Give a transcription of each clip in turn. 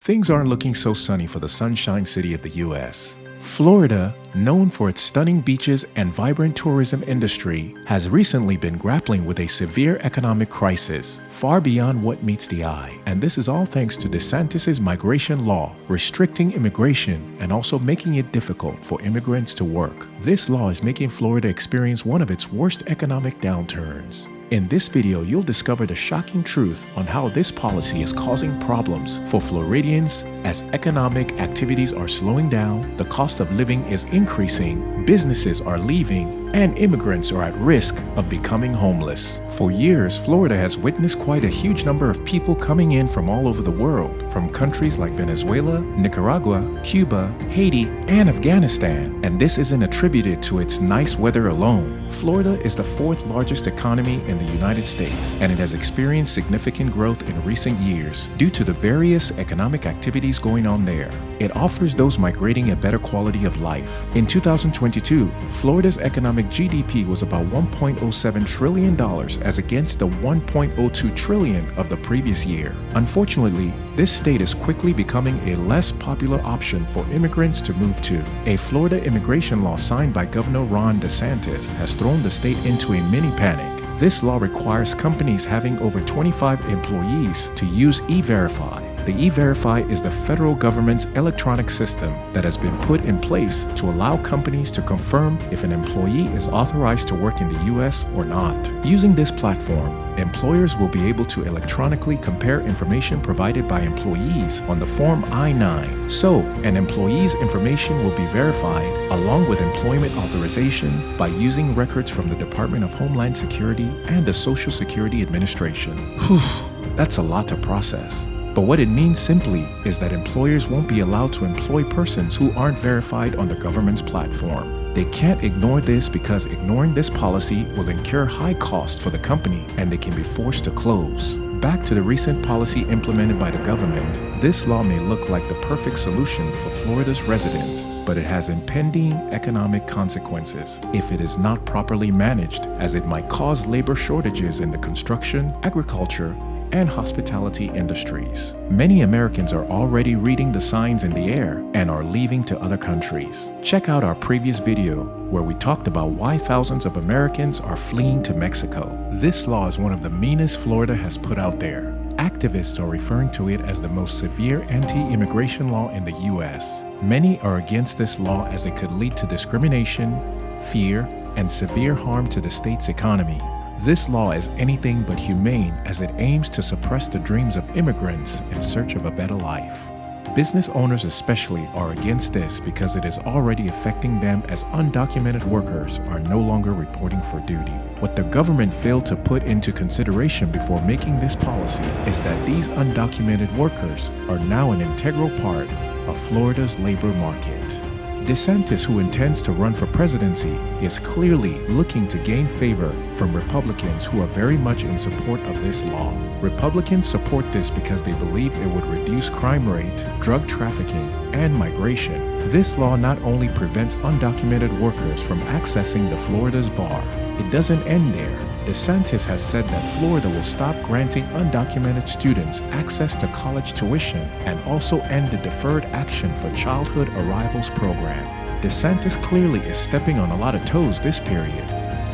Things aren't looking so sunny for the Sunshine City of the US. Florida, known for its stunning beaches and vibrant tourism industry, has recently been grappling with a severe economic crisis, far beyond what meets the eye. And this is all thanks to DeSantis' migration law, restricting immigration and also making it difficult for immigrants to work. This law is making Florida experience one of its worst economic downturns. In this video, you'll discover the shocking truth on how this policy is causing problems for Floridians as economic activities are slowing down, the cost of living is increasing, businesses are leaving, and immigrants are at risk of becoming homeless. For years, Florida has witnessed quite a huge number of people coming in from all over the world, from countries like Venezuela, Nicaragua, Cuba, Haiti, and Afghanistan. And this isn't attributed to its nice weather alone. Florida is the fourth largest economy in the United States, and it has experienced significant growth in recent years due to the various economic activities going on there. It offers those migrating a better quality of life. In 2022, Florida's economic GDP was about $1.07 trillion as against the $1.02 trillion of the previous year. Unfortunately, this state is quickly becoming a less popular option for immigrants to move to. A Florida immigration law signed by Governor Ron Desantis has thrown the state into a mini panic. This law requires companies having over 25 employees to use E-Verify. The E-Verify is the federal government's electronic system that has been put in place to allow companies to confirm if an employee is authorized to work in the U.S. or not. Using this platform, employers will be able to electronically compare information provided by employees on the Form I-9. So, an employee's information will be verified along with employment authorization by using records from the Department of Homeland Security and the Social Security Administration. Whew, that's a lot to process. But what it means simply is that employers won't be allowed to employ persons who aren't verified on the government's platform. They can't ignore this because ignoring this policy will incur high costs for the company and they can be forced to close. Back to the recent policy implemented by the government, this law may look like the perfect solution for Florida's residents, but it has impending economic consequences if it is not properly managed, as it might cause labor shortages in the construction, agriculture, and hospitality industries. Many Americans are already reading the signs in the air and are leaving to other countries. Check out our previous video where we talked about why thousands of Americans are fleeing to Mexico. This law is one of the meanest Florida has put out there. Activists are referring to it as the most severe anti-immigration law in the US. Many are against this law as it could lead to discrimination, fear, and severe harm to the state's economy. This law is anything but humane as it aims to suppress the dreams of immigrants in search of a better life. Business owners especially are against this because it is already affecting them as undocumented workers are no longer reporting for duty. What the government failed to put into consideration before making this policy is that these undocumented workers are now an integral part of Florida's labor market. DeSantis, who intends to run for presidency, is clearly looking to gain favor from Republicans who are very much in support of this law. Republicans support this because they believe it would reduce crime rate, drug trafficking, and migration. This law not only prevents undocumented workers from accessing the Florida's bar, it doesn't end there. DeSantis has said that Florida will stop granting undocumented students access to college tuition and also end the Deferred Action for Childhood Arrivals program. DeSantis clearly is stepping on a lot of toes this period.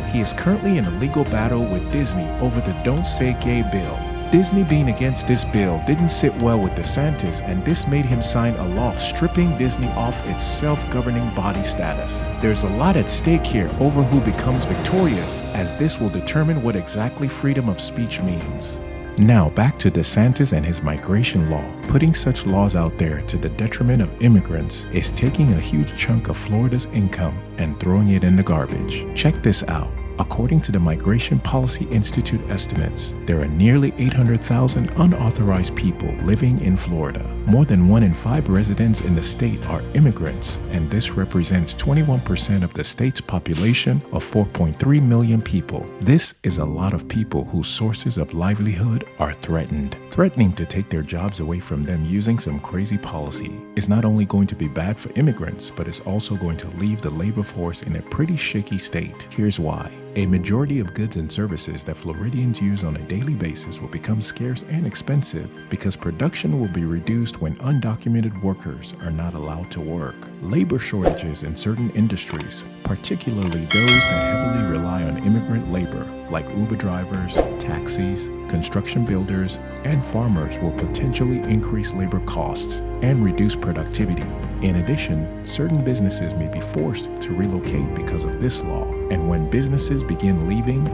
He is currently in a legal battle with Disney over the Don't Say Gay bill. Disney being against this bill didn't sit well with DeSantis, and this made him sign a law stripping Disney off its self-governing body status. There's a lot at stake here over who becomes victorious, as this will determine what exactly freedom of speech means. Now back to DeSantis and his migration law. Putting such laws out there to the detriment of immigrants is taking a huge chunk of Florida's income and throwing it in the garbage. Check this out. According to the Migration Policy Institute estimates, there are nearly 800,000 unauthorized people living in Florida. More than 1 in 5 residents in the state are immigrants, and this represents 21% of the state's population of 4.3 million people. This is a lot of people whose sources of livelihood are threatened. Threatening to take their jobs away from them using some crazy policy is not only going to be bad for immigrants, but it's also going to leave the labor force in a pretty shaky state. Here's why. A majority of goods and services that Floridians use on a daily basis will become scarce and expensive because production will be reduced when undocumented workers are not allowed to work. Labor shortages in certain industries, particularly those that heavily rely on immigrant labor, like Uber drivers, taxis, construction builders, and farmers, will potentially increase labor costs and reduce productivity. In addition, certain businesses may be forced to relocate because of this law, and when businesses begin leaving,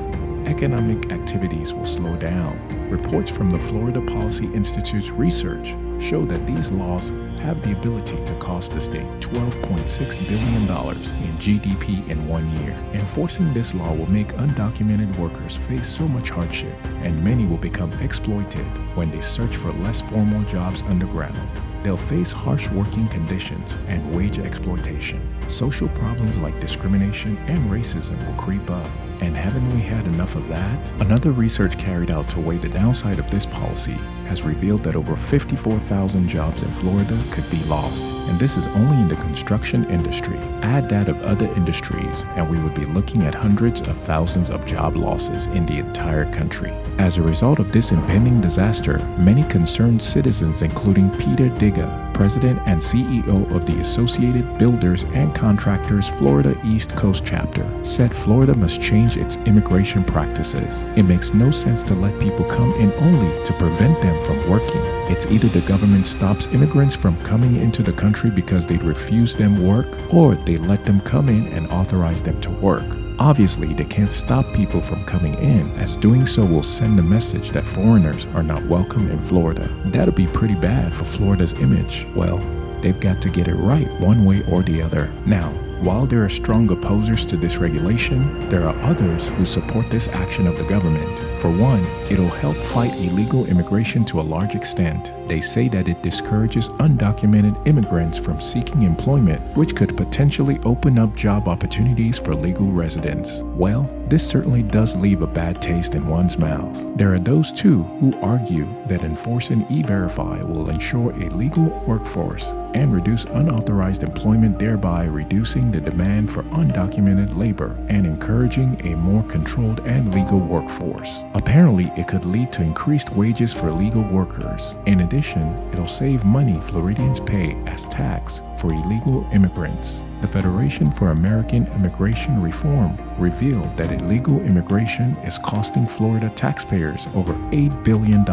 economic activities will slow down. Reports from the Florida Policy Institute's research show that these laws have the ability to cost the state $12.6 billion in GDP in 1 year. Enforcing this law will make undocumented workers face so much hardship, and many will become exploited when they search for less formal jobs underground. They'll face harsh working conditions and wage exploitation. Social problems like discrimination and racism will creep up. And haven't we had enough of that? Another research carried out to weigh the downside of this policy has revealed that over 54,000 jobs in Florida could be lost. And this is only in the construction industry. Add that of other industries, and we would be looking at hundreds of thousands of job losses in the entire country. As a result of this impending disaster, many concerned citizens, including Peter Digga, President and CEO of the Associated Builders and Contractors Florida East Coast Chapter, said Florida must change its immigration practices. It makes no sense to let people come in only to prevent them from working. It's either the government stops immigrants from coming into the country because they refuse them work, or they let them come in and authorize them to work. Obviously, they can't stop people from coming in, as doing so will send the message that foreigners are not welcome in Florida. That'll be pretty bad for Florida's image. Well, they've got to get it right one way or the other. Now, while there are strong opposers to this regulation, there are others who support this action of the government. For one, it'll help fight illegal immigration to a large extent. They say that it discourages undocumented immigrants from seeking employment, which could potentially open up job opportunities for legal residents. Well, this certainly does leave a bad taste in one's mouth. There are those too who argue that enforcing E-Verify will ensure a legal workforce and reduce unauthorized employment, thereby reducing the demand for undocumented labor and encouraging a more controlled and legal workforce. Apparently, it could lead to increased wages for legal workers. In addition, it'll save money Floridians pay as tax for illegal immigrants. The Federation for American Immigration Reform revealed that illegal immigration is costing Florida taxpayers over $8 billion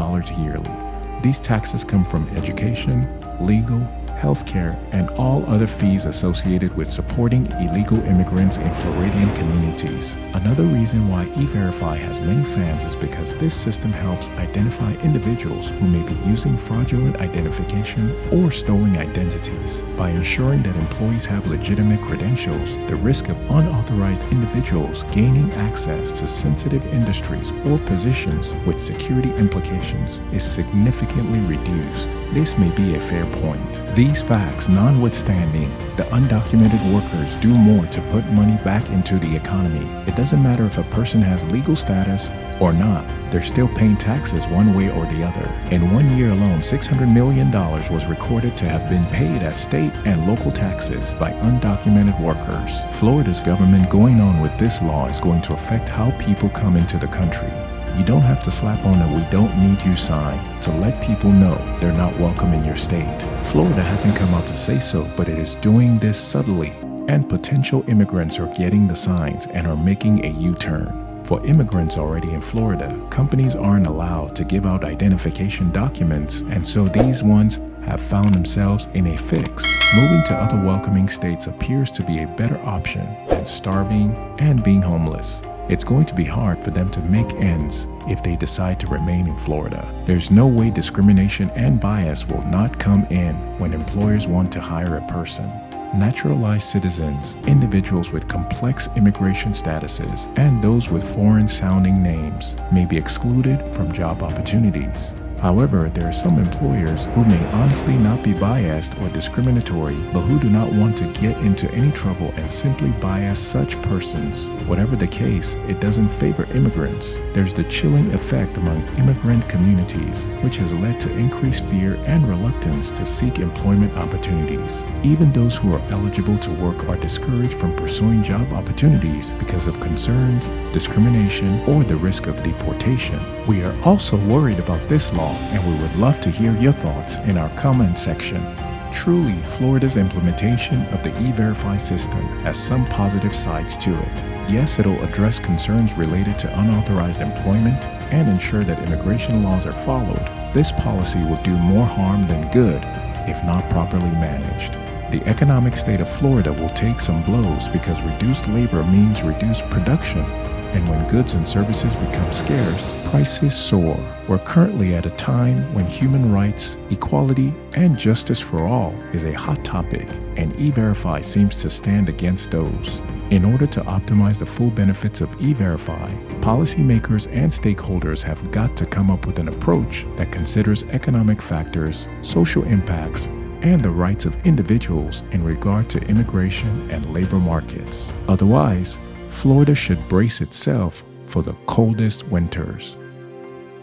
yearly. These taxes come from education, legal, healthcare, and all other fees associated with supporting illegal immigrants in Floridian communities. Another reason why E-Verify has many fans is because this system helps identify individuals who may be using fraudulent identification or stolen identities. By ensuring that employees have legitimate credentials, the risk of unauthorized individuals gaining access to sensitive industries or positions with security implications is significantly reduced. This may be a fair point. These facts notwithstanding, the undocumented workers do more to put money back into the economy. It doesn't matter if a person has legal status or not, they're still paying taxes one way or the other. In 1 year alone, $600 million was recorded to have been paid as state and local taxes by undocumented workers. Florida's government going on with this law is going to affect how people come into the country. You don't have to slap on a "we don't need you" sign to let people know they're not welcome in your state. Florida hasn't come out to say so, but it is doing this subtly, and potential immigrants are getting the signs and are making a U-turn. For immigrants already in Florida, companies aren't allowed to give out identification documents, and so these ones have found themselves in a fix. Moving to other welcoming states appears to be a better option than starving and being homeless. It's going to be hard for them to make ends if they decide to remain in Florida. There's no way discrimination and bias will not come in when employers want to hire a person. Naturalized citizens, individuals with complex immigration statuses, and those with foreign-sounding names may be excluded from job opportunities. However, there are some employers who may honestly not be biased or discriminatory, but who do not want to get into any trouble and simply bias such persons. Whatever the case, it doesn't favor immigrants. There's the chilling effect among immigrant communities, which has led to increased fear and reluctance to seek employment opportunities. Even those who are eligible to work are discouraged from pursuing job opportunities because of concerns, discrimination, or the risk of deportation. We are also worried about this law, and we would love to hear your thoughts in our comment section. Truly, Florida's implementation of the E-Verify system has some positive sides to it. Yes, it'll address concerns related to unauthorized employment and ensure that immigration laws are followed. This policy will do more harm than good if not properly managed. The economic state of Florida will take some blows because reduced labor means reduced production. And when goods and services become scarce, prices soar. We're currently at a time when human rights, equality, and justice for all is a hot topic, and E-Verify seems to stand against those. In order to optimize the full benefits of E-Verify, policymakers and stakeholders have got to come up with an approach that considers economic factors, social impacts, and the rights of individuals in regard to immigration and labor markets. Otherwise, Florida should brace itself for the coldest winters.